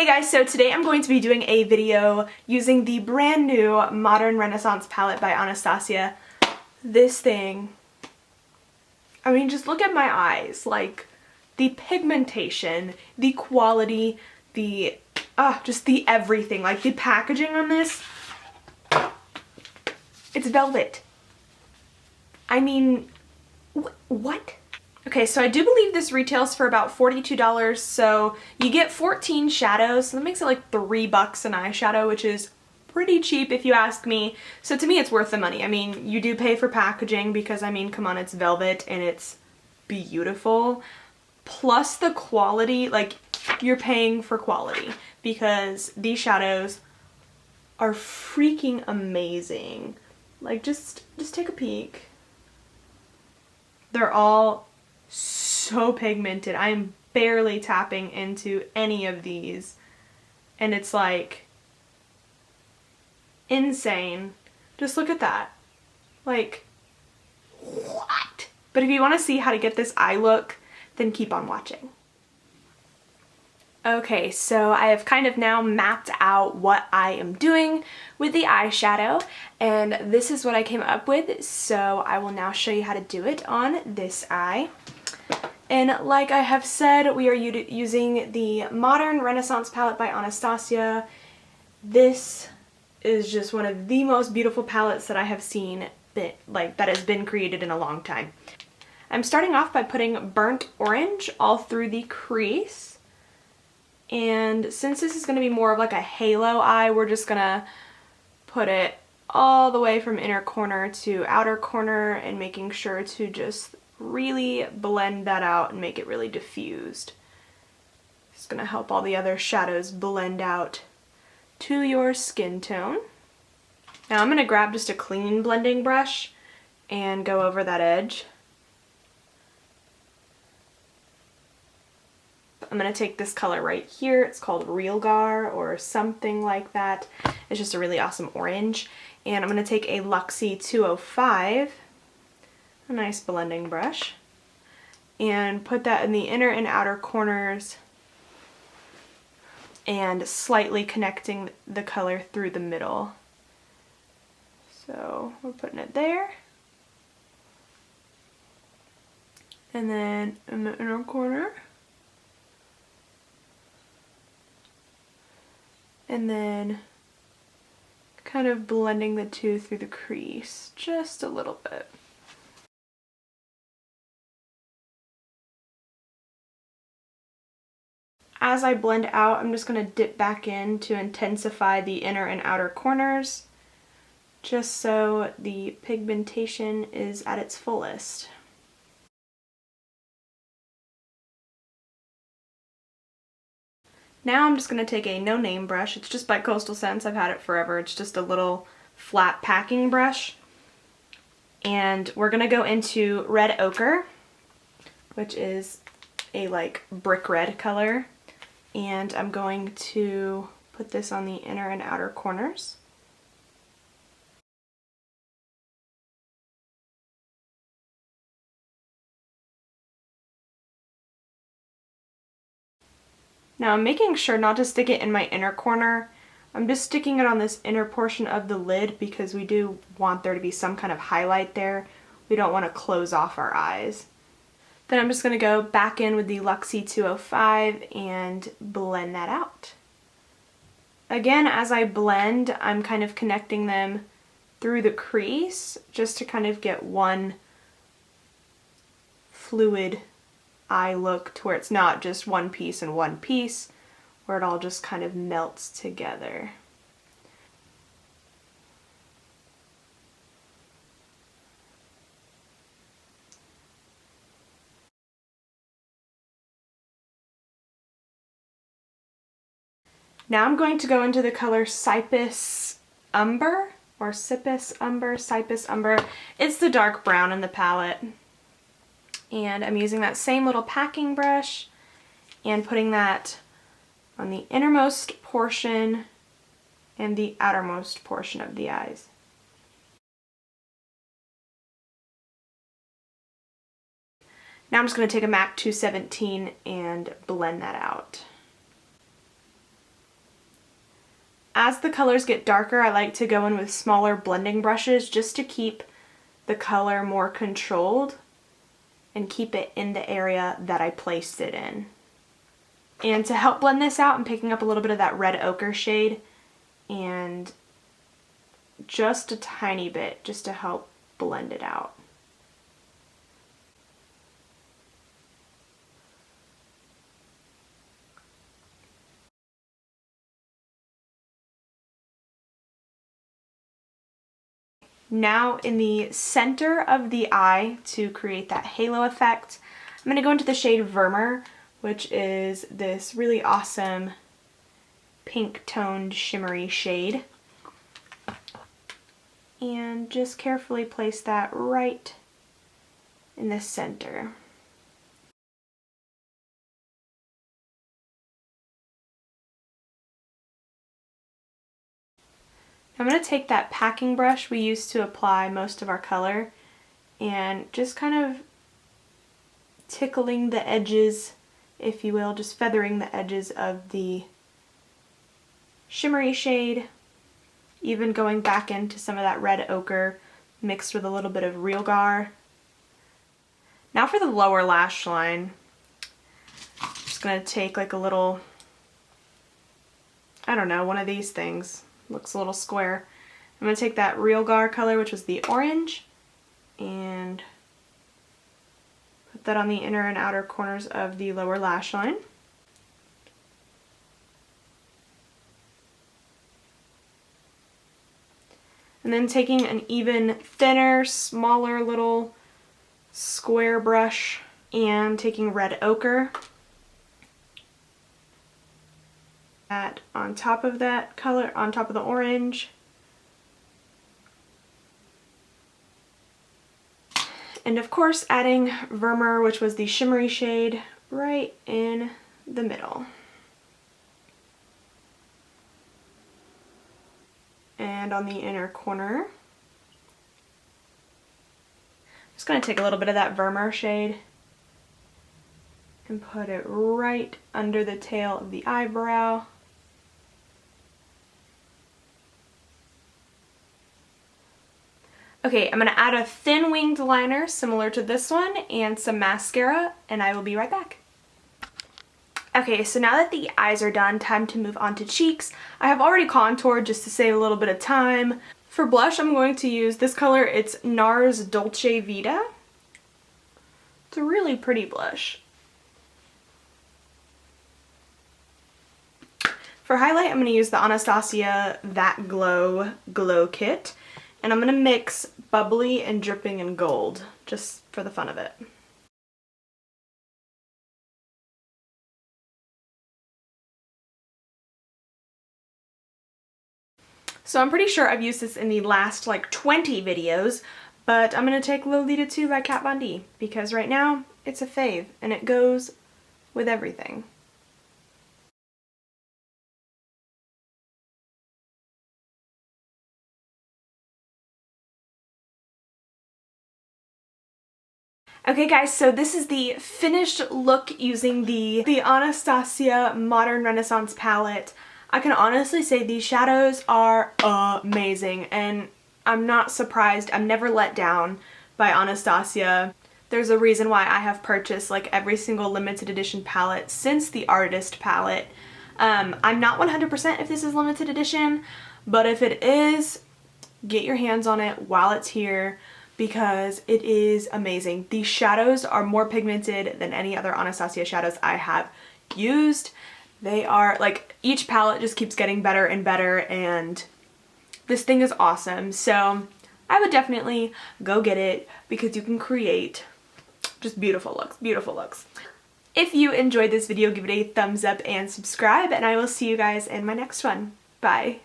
Hey guys, so today I'm going to be doing a video using the brand new Modern Renaissance palette by Anastasia. This thing, I mean, just look at my eyes, like the pigmentation, the quality, the, just the everything, like the packaging on this, it's velvet. I mean, what? Okay, so I do believe this retails for about $42, so you get 14 shadows, so that makes it like $3 an eyeshadow, which is pretty cheap if you ask me. So to me, it's worth the money. I mean, you do pay for packaging because, I mean, come on, it's velvet and it's beautiful. Plus the quality, like, you're paying for quality because these shadows are freaking amazing. Like, just take a peek. They're all so pigmented. I'm barely tapping into any of these and it's like insane. Just look at that. Like, what? But if you want to see how to get this eye look, then keep on watching. Okay, so I have kind of now mapped out what I am doing with the eyeshadow, and this is what I came up with, so I will now show you how to do it on this eye. And like I have said, we are using the Modern Renaissance palette by Anastasia. This is just one of the most beautiful palettes that I have seen that has been created in a long time. I'm starting off by putting burnt orange all through the crease. And since this is going to be more of like a halo eye, we're just going to put it all the way from inner corner to outer corner and making sure to just really blend that out and make it really diffused. It's going to help all the other shadows blend out to your skin tone. Now I'm going to grab just a clean blending brush and go over that edge. I'm going to take this color right here. It's called Real Gar or something like that. It's just a really awesome orange. And I'm going to take a Luxie 205, a nice blending brush, and put that in the inner and outer corners and slightly connecting the color through the middle. So we're putting it there. And then in the inner corner. And then kind of blending the two through the crease just a little bit. As I blend out, I'm just going to dip back in to intensify the inner and outer corners, just so the pigmentation is at its fullest. Now I'm just going to take a no-name brush. It's just by Coastal Scents. I've had it forever. It's just a little flat packing brush. And we're going to go into Red Ochre, which is a like brick red color. And I'm going to put this on the inner and outer corners. Now I'm making sure not to stick it in my inner corner. I'm just sticking it on this inner portion of the lid because we do want there to be some kind of highlight there. We don't want to close off our eyes. Then I'm just going to go back in with the Luxie 205 and blend that out. Again, as I blend, I'm kind of connecting them through the crease just to kind of get one fluid eye look to where it's not just one piece and one piece, where it all just kind of melts together. Now I'm going to go into the color Cypress Umber, or Cypress Umber, Cypress Umber. It's the dark brown in the palette. And I'm using that same little packing brush and putting that on the innermost portion and the outermost portion of the eyes. Now I'm just going to take a MAC 217 and blend that out. As the colors get darker, I like to go in with smaller blending brushes just to keep the color more controlled and keep it in the area that I placed it in. And to help blend this out, I'm picking up a little bit of that red ochre shade and just a tiny bit just to help blend it out. Now in the center of the eye, to create that halo effect, I'm going to go into the shade Vermeer, which is this really awesome pink toned shimmery shade. And just carefully place that right in the center. I'm going to take that packing brush we used to apply most of our color and just kind of tickling the edges, if you will, just feathering the edges of the shimmery shade, even going back into some of that red ochre mixed with a little bit of real gar. Now for the lower lash line, I'm just going to take like a little, I don't know, one of these things. Looks a little square. I'm going to take that real gar color, which was the orange, and put that on the inner and outer corners of the lower lash line. And then taking an even thinner, smaller little square brush and taking red ochre, that on top of that color, on top of the orange. And of course adding Vermeer, which was the shimmery shade, right in the middle. And on the inner corner. I'm just going to take a little bit of that Vermeer shade and put it right under the tail of the eyebrow. Okay, I'm going to add a thin winged liner similar to this one and some mascara, and I will be right back. Okay, so now that the eyes are done, time to move on to cheeks. I have already contoured just to save a little bit of time. For blush, I'm going to use this color. It's NARS Dolce Vita. It's a really pretty blush. For highlight, I'm going to use the Anastasia That Glow Kit. And I'm going to mix bubbly and dripping and gold, just for the fun of it. So I'm pretty sure I've used this in the last like 20 videos, but I'm going to take Lolita 2 by Kat Von D, because right now it's a fave, and it goes with everything. Okay guys, so this is the finished look using the Anastasia Modern Renaissance palette. I can honestly say these shadows are amazing, and I'm not surprised. I'm never let down by Anastasia. There's a reason why I have purchased like every single limited edition palette since the Artist palette. I'm not 100% if this is limited edition, but if it is, get your hands on it while it's here, because it is amazing. These shadows are more pigmented than any other Anastasia shadows I have used. They are like, each palette just keeps getting better and better, and this thing is awesome. So I would definitely go get it, because you can create just beautiful looks, beautiful looks. If you enjoyed this video, give it a thumbs up and subscribe, and I will see you guys in my next one. Bye.